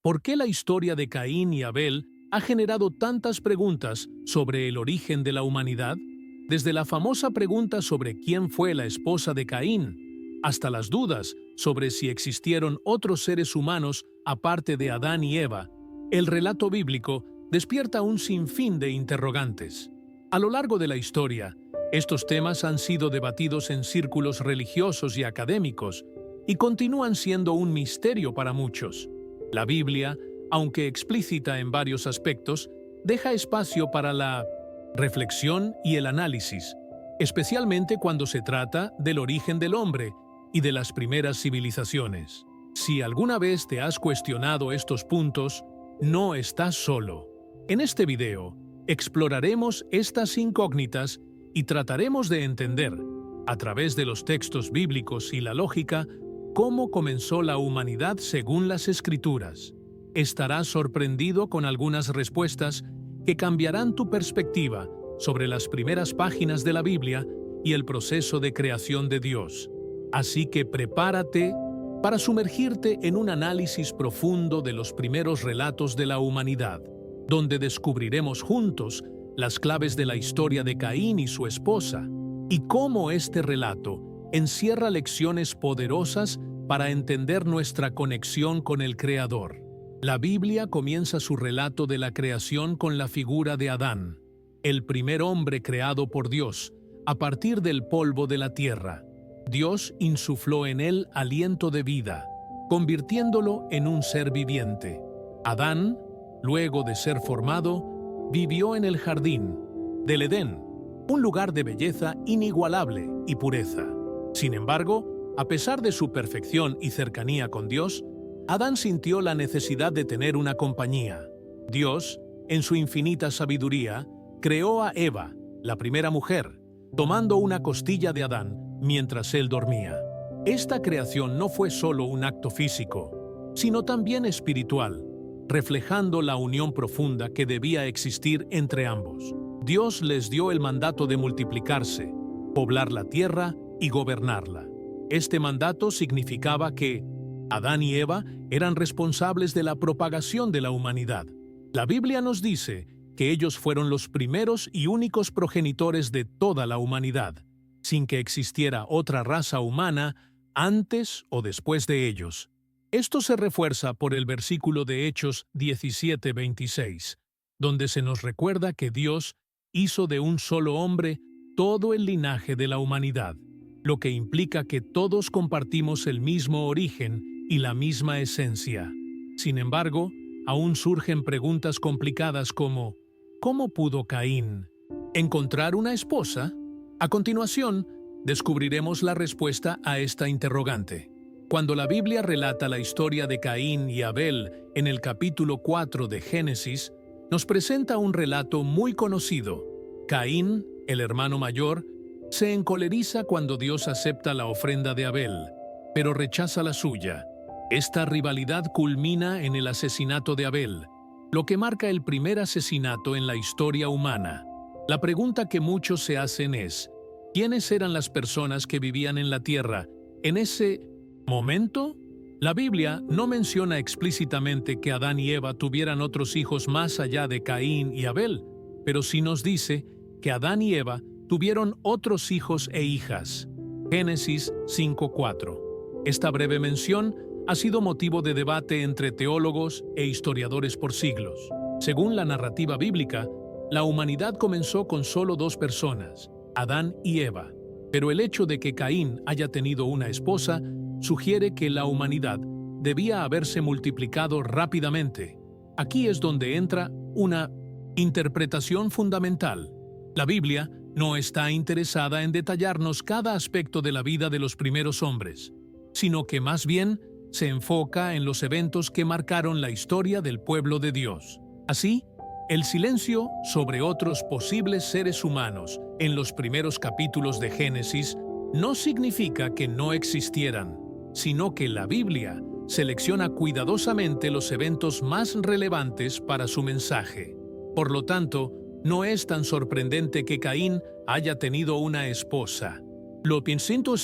¿Por qué la historia de Caín y Abel ha generado tantas preguntas sobre el origen de la humanidad? Desde la famosa pregunta sobre quién fue la esposa de Caín, hasta las dudas sobre si existieron otros seres humanos aparte de Adán y Eva, el relato bíblico despierta un sinfín de interrogantes. A lo largo de la historia, estos temas han sido debatidos en círculos religiosos y académicos y continúan siendo un misterio para muchos. La Biblia, aunque explícita en varios aspectos, deja espacio para la reflexión y el análisis, especialmente cuando se trata del origen del hombre y de las primeras civilizaciones. Si alguna vez te has cuestionado estos puntos, no estás solo. En este video, exploraremos estas incógnitas y trataremos de entender, a través de los textos bíblicos y la lógica, cómo comenzó la humanidad según las Escrituras. Estarás sorprendido con algunas respuestas que cambiarán tu perspectiva sobre las primeras páginas de la Biblia y el proceso de creación de Dios. Así que prepárate para sumergirte en un análisis profundo de los primeros relatos de la humanidad, donde descubriremos juntos las claves de la historia de Caín y su esposa, y cómo este relato encierra lecciones poderosas para entender nuestra conexión con el Creador. La Biblia comienza su relato de la creación con la figura de Adán, el primer hombre creado por Dios, a partir del polvo de la tierra. Dios insufló en él aliento de vida, convirtiéndolo en un ser viviente. Adán, luego de ser formado, vivió en el jardín del Edén, un lugar de belleza inigualable y pureza. Sin embargo, a pesar de su perfección y cercanía con Dios, Adán sintió la necesidad de tener una compañía. Dios, en su infinita sabiduría, creó a Eva, la primera mujer, tomando una costilla de Adán mientras él dormía. Esta creación no fue solo un acto físico, sino también espiritual, reflejando la unión profunda que debía existir entre ambos. Dios les dio el mandato de multiplicarse, poblar la tierra y gobernarla. Este mandato significaba que Adán y Eva eran responsables de la propagación de la humanidad. La Biblia nos dice que ellos fueron los primeros y únicos progenitores de toda la humanidad, sin que existiera otra raza humana antes o después de ellos. Esto se refuerza por el versículo de Hechos 17:26, donde se nos recuerda que Dios hizo de un solo hombre todo el linaje de la humanidad, lo que implica que todos compartimos el mismo origen y la misma esencia. Sin embargo, aún surgen preguntas complicadas como ¿cómo pudo Caín encontrar una esposa? A continuación, descubriremos la respuesta a esta interrogante. Cuando la Biblia relata la historia de Caín y Abel en el capítulo 4 de Génesis, nos presenta un relato muy conocido. Caín, el hermano mayor, se encoleriza cuando Dios acepta la ofrenda de Abel, pero rechaza la suya. Esta rivalidad culmina en el asesinato de Abel, lo que marca el primer asesinato en la historia humana. La pregunta que muchos se hacen es, ¿quiénes eran las personas que vivían en la tierra en ese momento? La Biblia no menciona explícitamente que Adán y Eva tuvieran otros hijos más allá de Caín y Abel, pero sí nos dice que Adán y Eva tuvieron otros hijos e hijas. Génesis 5:4. Esta breve mención ha sido motivo de debate entre teólogos e historiadores por siglos. Según la narrativa bíblica, la humanidad comenzó con solo dos personas, Adán y Eva, pero el hecho de que Caín haya tenido una esposa sugiere que la humanidad debía haberse multiplicado rápidamente. Aquí es donde entra una interpretación fundamental. La Biblia no está interesada en detallarnos cada aspecto de la vida de los primeros hombres, sino que más bien se enfoca en los eventos que marcaron la historia del pueblo de Dios. Así, el silencio sobre otros posibles seres humanos en los primeros capítulos de Génesis no significa que no existieran, sino que la Biblia selecciona cuidadosamente los eventos más relevantes para su mensaje. Por lo tanto, no es tan sorprendente que Caín haya tenido una esposa. Lo que siento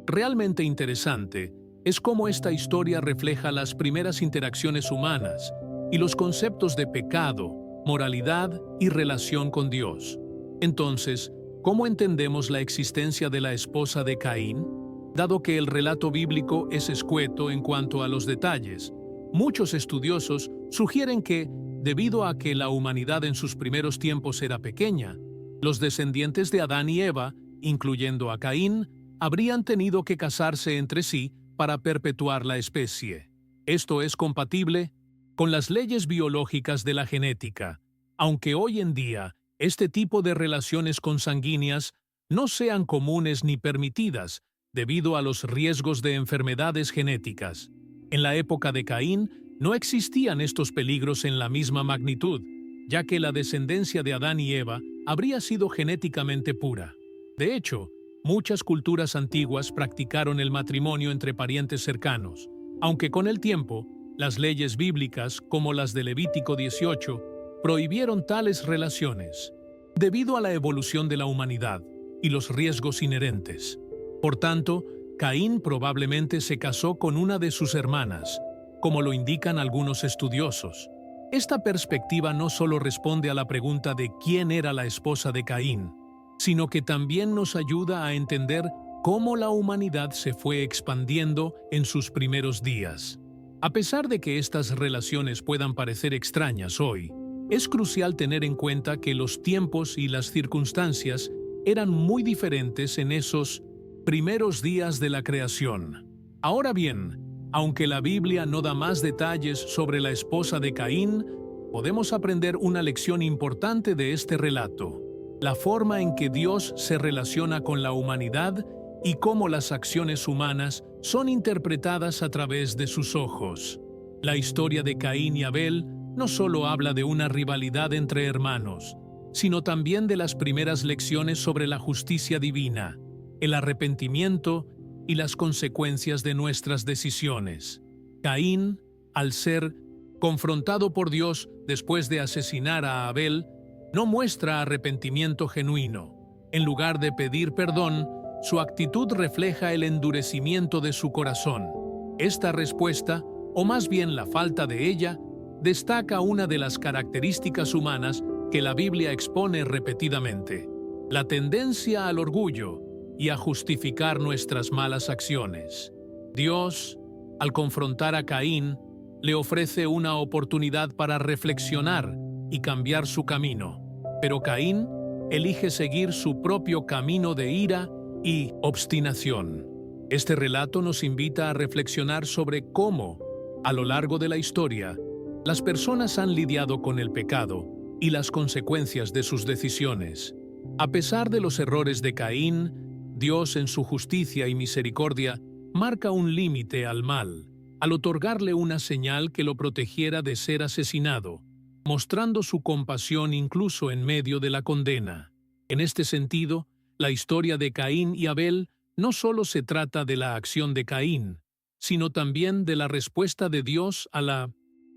realmente interesante es cómo esta historia refleja las primeras interacciones humanas y los conceptos de pecado, moralidad y relación con Dios. Entonces, ¿cómo entendemos la existencia de la esposa de Caín? Dado que el relato bíblico es escueto en cuanto a los detalles, muchos estudiosos sugieren que, debido a que la humanidad en sus primeros tiempos era pequeña, los descendientes de Adán y Eva, incluyendo a Caín, habrían tenido que casarse entre sí para perpetuar la especie. Esto es compatible con las leyes biológicas de la genética, aunque hoy en día este tipo de relaciones consanguíneas no sean comunes ni permitidas debido a los riesgos de enfermedades genéticas. En la época de Caín no existían estos peligros en la misma magnitud, ya que la descendencia de Adán y Eva habría sido genéticamente pura. De hecho, muchas culturas antiguas practicaron el matrimonio entre parientes cercanos, aunque con el tiempo, las leyes bíblicas, como las de Levítico 18, prohibieron tales relaciones, debido a la evolución de la humanidad y los riesgos inherentes. Por tanto, Caín probablemente se casó con una de sus hermanas, como lo indican algunos estudiosos. Esta perspectiva no solo responde a la pregunta de quién era la esposa de Caín, sino que también nos ayuda a entender cómo la humanidad se fue expandiendo en sus primeros días. A pesar de que estas relaciones puedan parecer extrañas hoy, es crucial tener en cuenta que los tiempos y las circunstancias eran muy diferentes en esos primeros días de la creación. Ahora bien, aunque la Biblia no da más detalles sobre la esposa de Caín, podemos aprender una lección importante de este relato: la forma en que Dios se relaciona con la humanidad y cómo las acciones humanas son interpretadas a través de sus ojos. La historia de Caín y Abel no solo habla de una rivalidad entre hermanos, sino también de las primeras lecciones sobre la justicia divina, el arrepentimiento y las consecuencias de nuestras decisiones. Caín, al ser confrontado por Dios después de asesinar a Abel, no muestra arrepentimiento genuino. En lugar de pedir perdón, su actitud refleja el endurecimiento de su corazón. Esta respuesta, o más bien la falta de ella, destaca una de las características humanas que la Biblia expone repetidamente: la tendencia al orgullo y a justificar nuestras malas acciones. Dios, al confrontar a Caín, le ofrece una oportunidad para reflexionar y cambiar su camino. Pero Caín elige seguir su propio camino de ira y obstinación. Este relato nos invita a reflexionar sobre cómo, a lo largo de la historia, las personas han lidiado con el pecado y las consecuencias de sus decisiones. A pesar de los errores de Caín, Dios, en su justicia y misericordia, marca un límite al mal, al otorgarle una señal que lo protegiera de ser asesinado, mostrando su compasión incluso en medio de la condena. En este sentido, la historia de Caín y Abel no solo se trata de la acción de Caín, sino también de la respuesta de Dios a la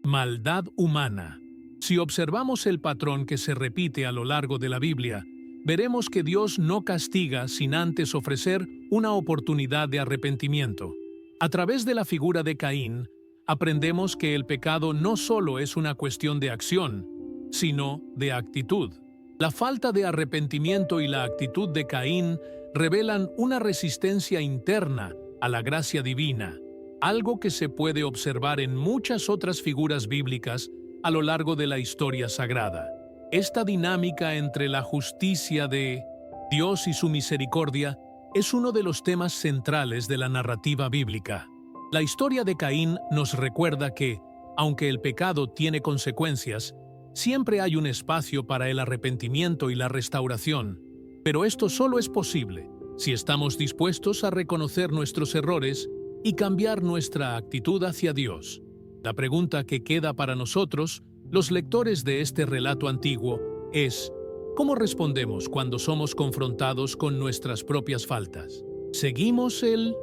maldad humana. Si observamos el patrón que se repite a lo largo de la Biblia, veremos que Dios no castiga sin antes ofrecer una oportunidad de arrepentimiento. A través de la figura de Caín, aprendemos que el pecado no solo es una cuestión de acción, sino de actitud. La falta de arrepentimiento y la actitud de Caín revelan una resistencia interna a la gracia divina, algo que se puede observar en muchas otras figuras bíblicas a lo largo de la historia sagrada. Esta dinámica entre la justicia de Dios y su misericordia es uno de los temas centrales de la narrativa bíblica. La historia de Caín nos recuerda que, aunque el pecado tiene consecuencias, siempre hay un espacio para el arrepentimiento y la restauración, pero esto solo es posible si estamos dispuestos a reconocer nuestros errores y cambiar nuestra actitud hacia Dios. La pregunta que queda para nosotros, los lectores de este relato antiguo, es: ¿cómo respondemos cuando somos confrontados con nuestras propias faltas? ¿Seguimos el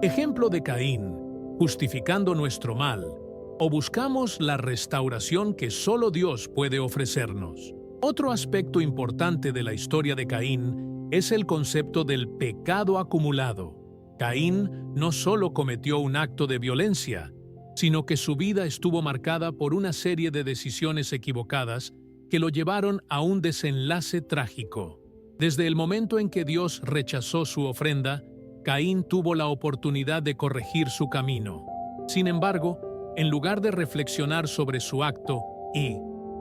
ejemplo de Caín, justificando nuestro mal, o buscamos la restauración que solo Dios puede ofrecernos? Otro aspecto importante de la historia de Caín es el concepto del pecado acumulado. Caín no solo cometió un acto de violencia, sino que su vida estuvo marcada por una serie de decisiones equivocadas que lo llevaron a un desenlace trágico. Desde el momento en que Dios rechazó su ofrenda, Caín tuvo la oportunidad de corregir su camino. Sin embargo, en lugar de reflexionar sobre su acto y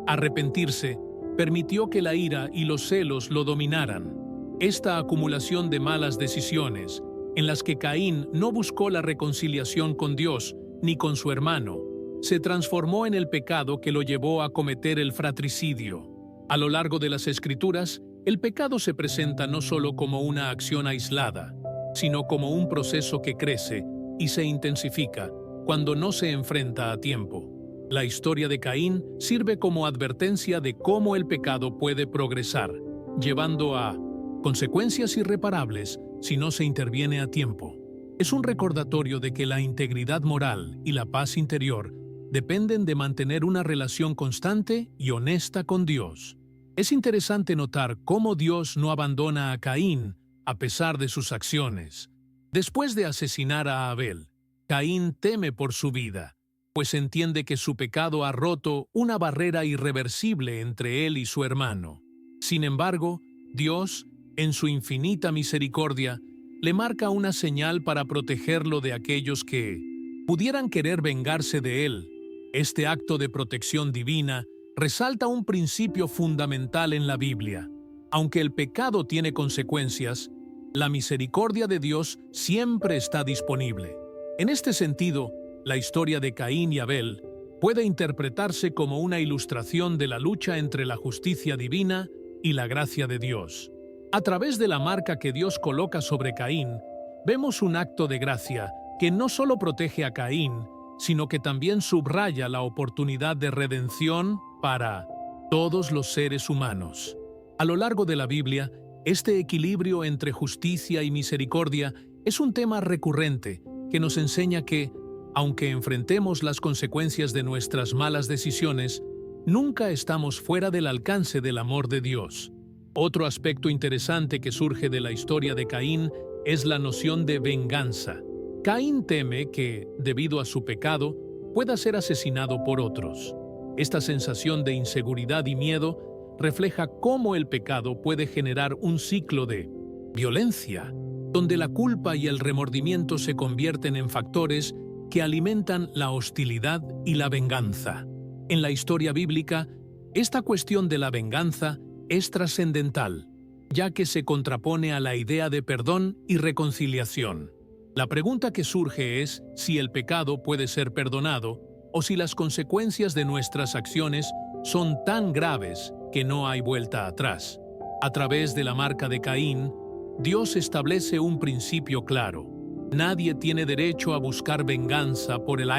arrepentirse, permitió que la ira y los celos lo dominaran. Esta acumulación de malas decisiones, en las que Caín no buscó la reconciliación con Dios ni con su hermano, se transformó en el pecado que lo llevó a cometer el fratricidio. A lo largo de las Escrituras, el pecado se presenta no solo como una acción aislada, sino como un proceso que crece y se intensifica cuando no se enfrenta a tiempo. La historia de Caín sirve como advertencia de cómo el pecado puede progresar, llevando a consecuencias irreparables si no se interviene a tiempo. Es un recordatorio de que la integridad moral y la paz interior dependen de mantener una relación constante y honesta con Dios. Es interesante notar cómo Dios no abandona a Caín a pesar de sus acciones. Después de asesinar a Abel, Caín teme por su vida, pues entiende que su pecado ha roto una barrera irreversible entre él y su hermano. Sin embargo, Dios, en su infinita misericordia, le marca una señal para protegerlo de aquellos que pudieran querer vengarse de él. Este acto de protección divina resalta un principio fundamental en la Biblia. Aunque el pecado tiene consecuencias, la misericordia de Dios siempre está disponible. En este sentido, la historia de Caín y Abel puede interpretarse como una ilustración de la lucha entre la justicia divina y la gracia de Dios. A través de la marca que Dios coloca sobre Caín, vemos un acto de gracia que no solo protege a Caín, sino que también subraya la oportunidad de redención para todos los seres humanos. A lo largo de la Biblia, este equilibrio entre justicia y misericordia es un tema recurrente que nos enseña que, aunque enfrentemos las consecuencias de nuestras malas decisiones, nunca estamos fuera del alcance del amor de Dios. Otro aspecto interesante que surge de la historia de Caín es la noción de venganza. Caín teme que, debido a su pecado, pueda ser asesinado por otros. Esta sensación de inseguridad y miedo refleja cómo el pecado puede generar un ciclo de violencia, donde la culpa y el remordimiento se convierten en factores que alimentan la hostilidad y la venganza. En la historia bíblica, esta cuestión de la venganza es trascendental, ya que se contrapone a la idea de perdón y reconciliación. La pregunta que surge es si el pecado puede ser perdonado o si las consecuencias de nuestras acciones son tan graves que no hay vuelta atrás. A través de la marca de Caín, Dios establece un principio claro. Nadie tiene derecho a buscar venganza por el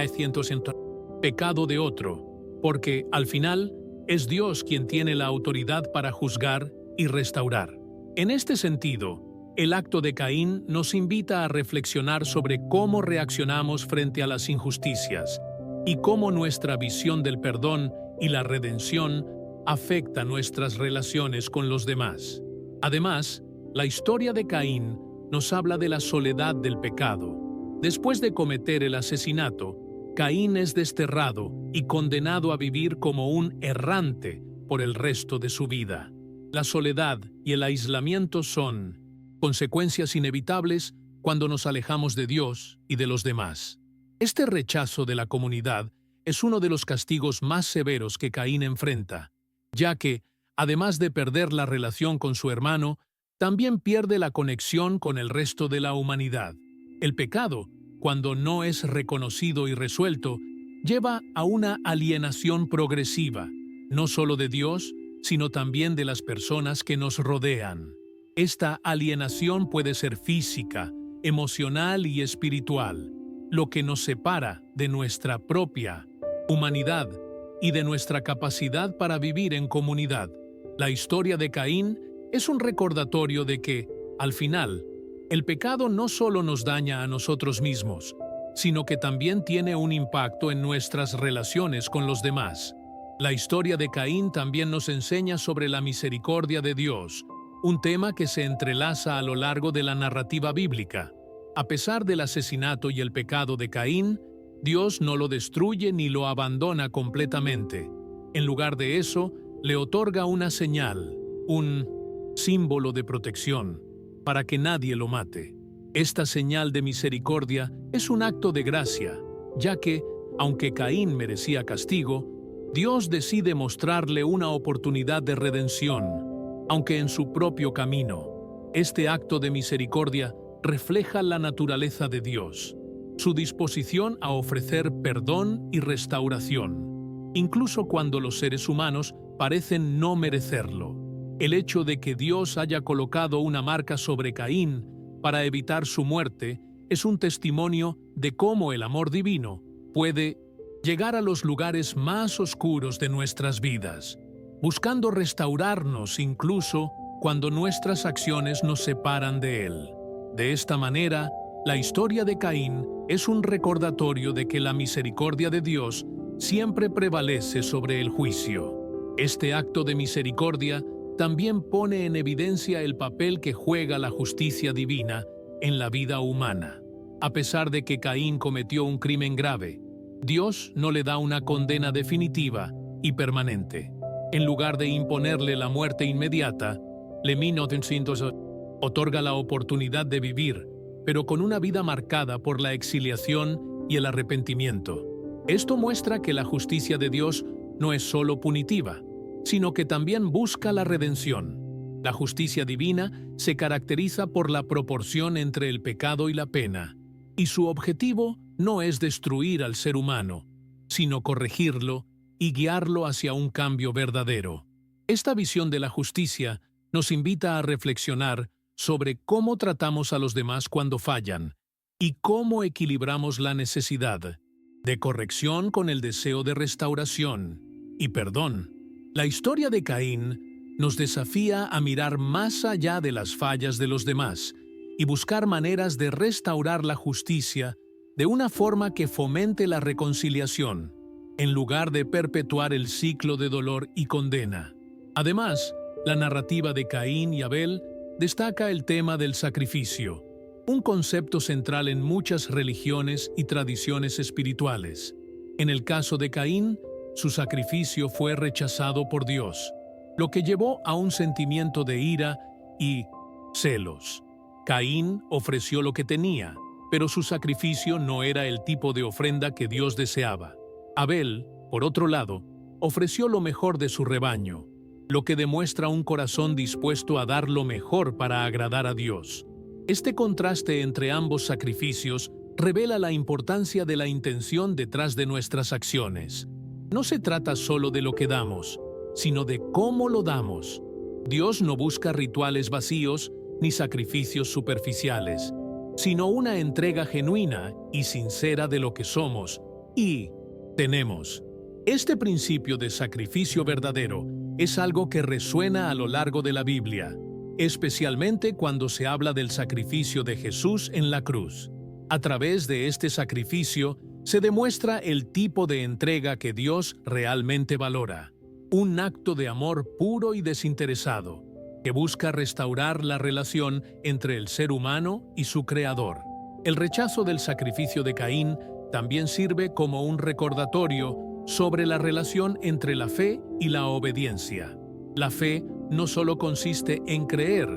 pecado de otro, porque, al final, es Dios quien tiene la autoridad para juzgar y restaurar. En este sentido, el acto de Caín nos invita a reflexionar sobre cómo reaccionamos frente a las injusticias y cómo nuestra visión del perdón y la redención afecta nuestras relaciones con los demás. Además, la historia de Caín nos habla de la soledad del pecado. Después de cometer el asesinato, Caín es desterrado y condenado a vivir como un errante por el resto de su vida. La soledad y el aislamiento son consecuencias inevitables cuando nos alejamos de Dios y de los demás. Este rechazo de la comunidad es uno de los castigos más severos que Caín enfrenta, ya que, además de perder la relación con su hermano, también pierde la conexión con el resto de la humanidad. El pecado, cuando no es reconocido y resuelto, lleva a una alienación progresiva, no solo de Dios, sino también de las personas que nos rodean. Esta alienación puede ser física, emocional y espiritual, lo que nos separa de nuestra propia humanidad y de nuestra capacidad para vivir en comunidad. La historia de Caín es un recordatorio de que, al final, el pecado no solo nos daña a nosotros mismos, sino que también tiene un impacto en nuestras relaciones con los demás. La historia de Caín también nos enseña sobre la misericordia de Dios, un tema que se entrelaza a lo largo de la narrativa bíblica. A pesar del asesinato y el pecado de Caín, Dios no lo destruye ni lo abandona completamente. En lugar de eso, le otorga una señal, un símbolo de protección, para que nadie lo mate. Esta señal de misericordia es un acto de gracia, ya que, aunque Caín merecía castigo, Dios decide mostrarle una oportunidad de redención, aunque en su propio camino. Este acto de misericordia refleja la naturaleza de Dios, su disposición a ofrecer perdón y restauración, incluso cuando los seres humanos parecen no merecerlo. El hecho de que Dios haya colocado una marca sobre Caín para evitar su muerte es un testimonio de cómo el amor divino puede llegar a los lugares más oscuros de nuestras vidas, buscando restaurarnos incluso cuando nuestras acciones nos separan de Él. De esta manera, la historia de Caín es un recordatorio de que la misericordia de Dios siempre prevalece sobre el juicio. Este acto de misericordia también pone en evidencia el papel que juega la justicia divina en la vida humana. A pesar de que Caín cometió un crimen grave, Dios no le da una condena definitiva y permanente. En lugar de imponerle la muerte inmediata, le otorga la oportunidad de vivir, pero con una vida marcada por la exiliación y el arrepentimiento. Esto muestra que la justicia de Dios no es solo punitiva, sino que también busca la redención. La justicia divina se caracteriza por la proporción entre el pecado y la pena, y su objetivo no es destruir al ser humano, sino corregirlo y guiarlo hacia un cambio verdadero. Esta visión de la justicia nos invita a reflexionar sobre cómo tratamos a los demás cuando fallan y cómo equilibramos la necesidad de corrección con el deseo de restauración y perdón. La historia de Caín nos desafía a mirar más allá de las fallas de los demás y buscar maneras de restaurar la justicia de una forma que fomente la reconciliación, en lugar de perpetuar el ciclo de dolor y condena. Además, la narrativa de Caín y Abel destaca el tema del sacrificio, un concepto central en muchas religiones y tradiciones espirituales. En el caso de Caín, su sacrificio fue rechazado por Dios, lo que llevó a un sentimiento de ira y celos. Caín ofreció lo que tenía, pero su sacrificio no era el tipo de ofrenda que Dios deseaba. Abel, por otro lado, ofreció lo mejor de su rebaño, lo que demuestra un corazón dispuesto a dar lo mejor para agradar a Dios. Este contraste entre ambos sacrificios revela la importancia de la intención detrás de nuestras acciones. No se trata solo de lo que damos, sino de cómo lo damos. Dios no busca rituales vacíos ni sacrificios superficiales, sino una entrega genuina y sincera de lo que somos y tenemos. Este principio de sacrificio verdadero es algo que resuena a lo largo de la Biblia, especialmente cuando se habla del sacrificio de Jesús en la cruz. A través de este sacrificio se demuestra el tipo de entrega que Dios realmente valora, un acto de amor puro y desinteresado, que busca restaurar la relación entre el ser humano y su Creador. El rechazo del sacrificio de Caín también sirve como un recordatorio sobre la relación entre la fe y la obediencia. La fe no solo consiste en creer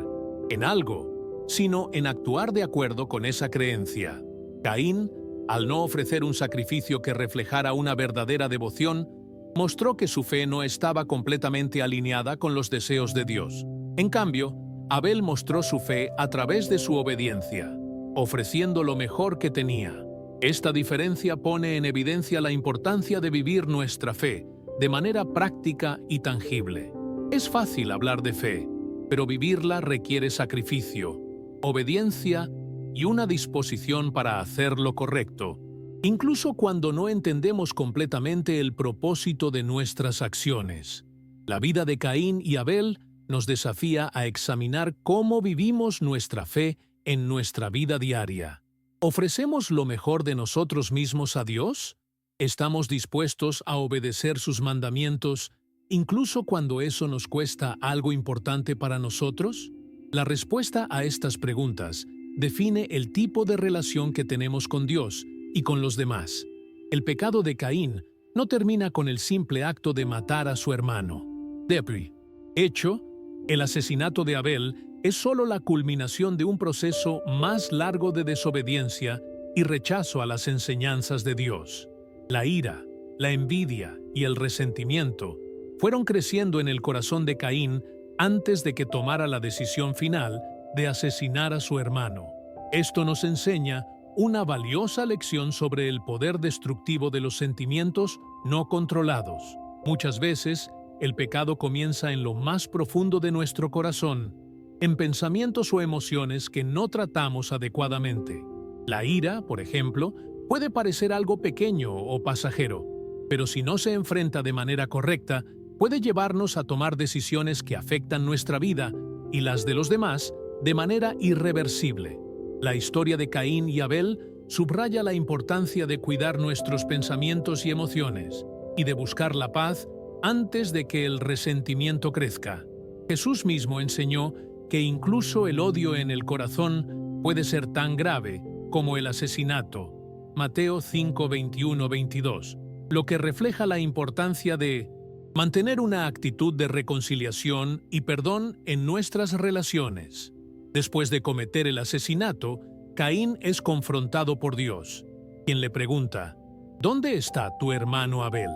en algo, sino en actuar de acuerdo con esa creencia. Caín, al no ofrecer un sacrificio que reflejara una verdadera devoción, mostró que su fe no estaba completamente alineada con los deseos de Dios. En cambio, Abel mostró su fe a través de su obediencia, ofreciendo lo mejor que tenía. Esta diferencia pone en evidencia la importancia de vivir nuestra fe de manera práctica y tangible. Es fácil hablar de fe, pero vivirla requiere sacrificio, obediencia y una disposición para hacer lo correcto, incluso cuando no entendemos completamente el propósito de nuestras acciones. La vida de Caín y Abel nos desafía a examinar cómo vivimos nuestra fe en nuestra vida diaria. ¿Ofrecemos lo mejor de nosotros mismos a Dios? ¿Estamos dispuestos a obedecer sus mandamientos, incluso cuando eso nos cuesta algo importante para nosotros? La respuesta a estas preguntas define el tipo de relación que tenemos con Dios y con los demás. El pecado de Caín no termina con el simple acto de matar a su hermano. De hecho, el asesinato de Abel es solo la culminación de un proceso más largo de desobediencia y rechazo a las enseñanzas de Dios. La ira, la envidia y el resentimiento fueron creciendo en el corazón de Caín antes de que tomara la decisión final de asesinar a su hermano. Esto nos enseña una valiosa lección sobre el poder destructivo de los sentimientos no controlados. Muchas veces, el pecado comienza en lo más profundo de nuestro corazón, en pensamientos o emociones que no tratamos adecuadamente. La ira, por ejemplo, puede parecer algo pequeño o pasajero, pero si no se enfrenta de manera correcta, puede llevarnos a tomar decisiones que afectan nuestra vida y las de los demás de manera irreversible. La historia de Caín y Abel subraya la importancia de cuidar nuestros pensamientos y emociones y de buscar la paz antes de que el resentimiento crezca. Jesús mismo enseñó que incluso el odio en el corazón puede ser tan grave como el asesinato. Mateo 5, 21-22, lo que refleja la importancia de mantener una actitud de reconciliación y perdón en nuestras relaciones. Después de cometer el asesinato, Caín es confrontado por Dios, quien le pregunta, ¿dónde está tu hermano Abel?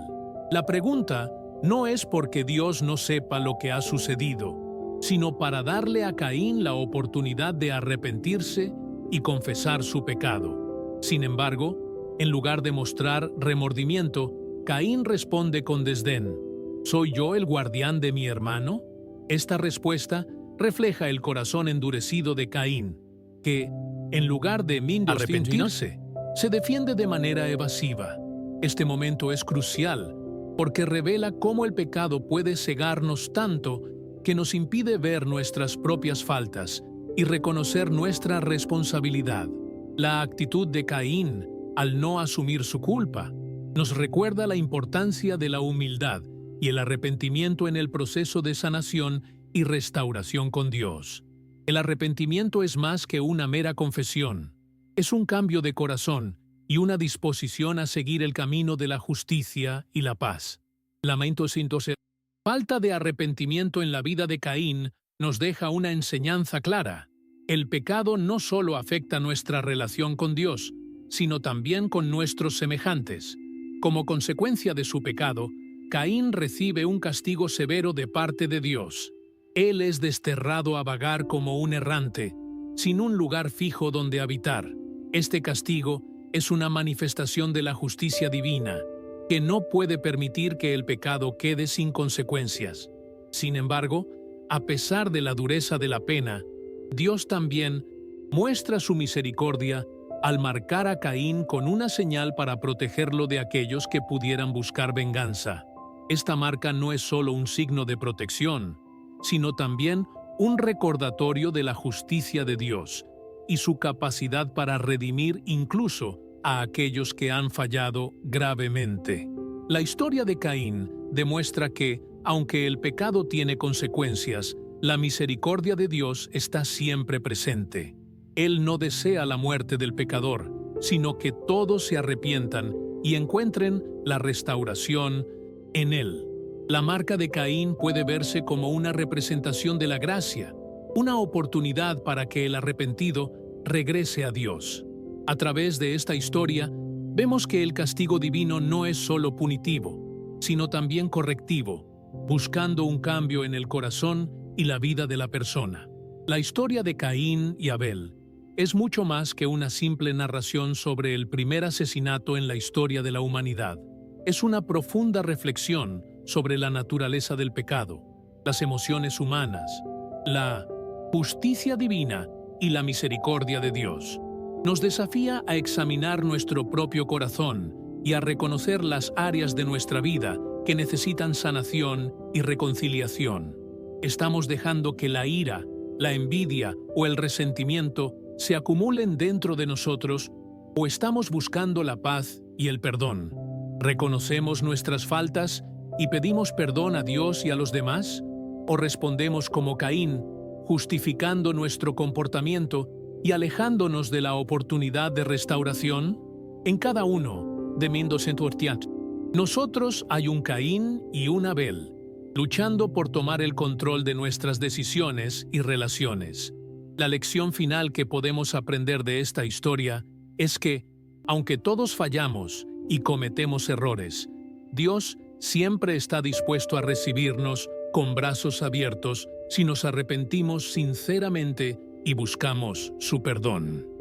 La pregunta no es porque Dios no sepa lo que ha sucedido, sino para darle a Caín la oportunidad de arrepentirse y confesar su pecado. Sin embargo, en lugar de mostrar remordimiento, Caín responde con desdén, ¿soy yo el guardián de mi hermano? Esta respuesta refleja el corazón endurecido de Caín, que, en lugar de arrepentirse, se defiende de manera evasiva. Este momento es crucial porque revela cómo el pecado puede cegarnos tanto que nos impide ver nuestras propias faltas y reconocer nuestra responsabilidad. La actitud de Caín, al no asumir su culpa, nos recuerda la importancia de la humildad y el arrepentimiento en el proceso de sanación y restauración con Dios. El arrepentimiento es más que una mera confesión. Es un cambio de corazón y una disposición a seguir el camino de la justicia y la paz. Lamento 112. Falta de arrepentimiento en la vida de Caín nos deja una enseñanza clara. El pecado no solo afecta nuestra relación con Dios, sino también con nuestros semejantes. Como consecuencia de su pecado, Caín recibe un castigo severo de parte de Dios. Él es desterrado a vagar como un errante, sin un lugar fijo donde habitar. Este castigo es una manifestación de la justicia divina, que no puede permitir que el pecado quede sin consecuencias. Sin embargo, a pesar de la dureza de la pena, Dios también muestra su misericordia al marcar a Caín con una señal para protegerlo de aquellos que pudieran buscar venganza. Esta marca no es solo un signo de protección, sino también un recordatorio de la justicia de Dios y su capacidad para redimir incluso a aquellos que han fallado gravemente. La historia de Caín demuestra que, aunque el pecado tiene consecuencias, la misericordia de Dios está siempre presente. Él no desea la muerte del pecador, sino que todos se arrepientan y encuentren la restauración en Él. La marca de Caín puede verse como una representación de la gracia, una oportunidad para que el arrepentido regrese a Dios. A través de esta historia, vemos que el castigo divino no es solo punitivo, sino también correctivo, buscando un cambio en el corazón y la vida de la persona. La historia de Caín y Abel es mucho más que una simple narración sobre el primer asesinato en la historia de la humanidad. Es una profunda reflexión sobre la naturaleza del pecado, las emociones humanas, la justicia divina y la misericordia de Dios. Nos desafía a examinar nuestro propio corazón y a reconocer las áreas de nuestra vida que necesitan sanación y reconciliación. Estamos dejando que la ira, la envidia o el resentimiento se acumulen dentro de nosotros, o estamos buscando la paz y el perdón. ¿Reconocemos nuestras faltas y pedimos perdón a Dios y a los demás? ¿O respondemos como Caín, justificando nuestro comportamiento y alejándonos de la oportunidad de restauración? En cada uno de nosotros hay un Caín y un Abel, luchando por tomar el control de nuestras decisiones y relaciones. La lección final que podemos aprender de esta historia es que, aunque todos fallamos y cometemos errores, Dios siempre está dispuesto a recibirnos con brazos abiertos si nos arrepentimos sinceramente y buscamos su perdón.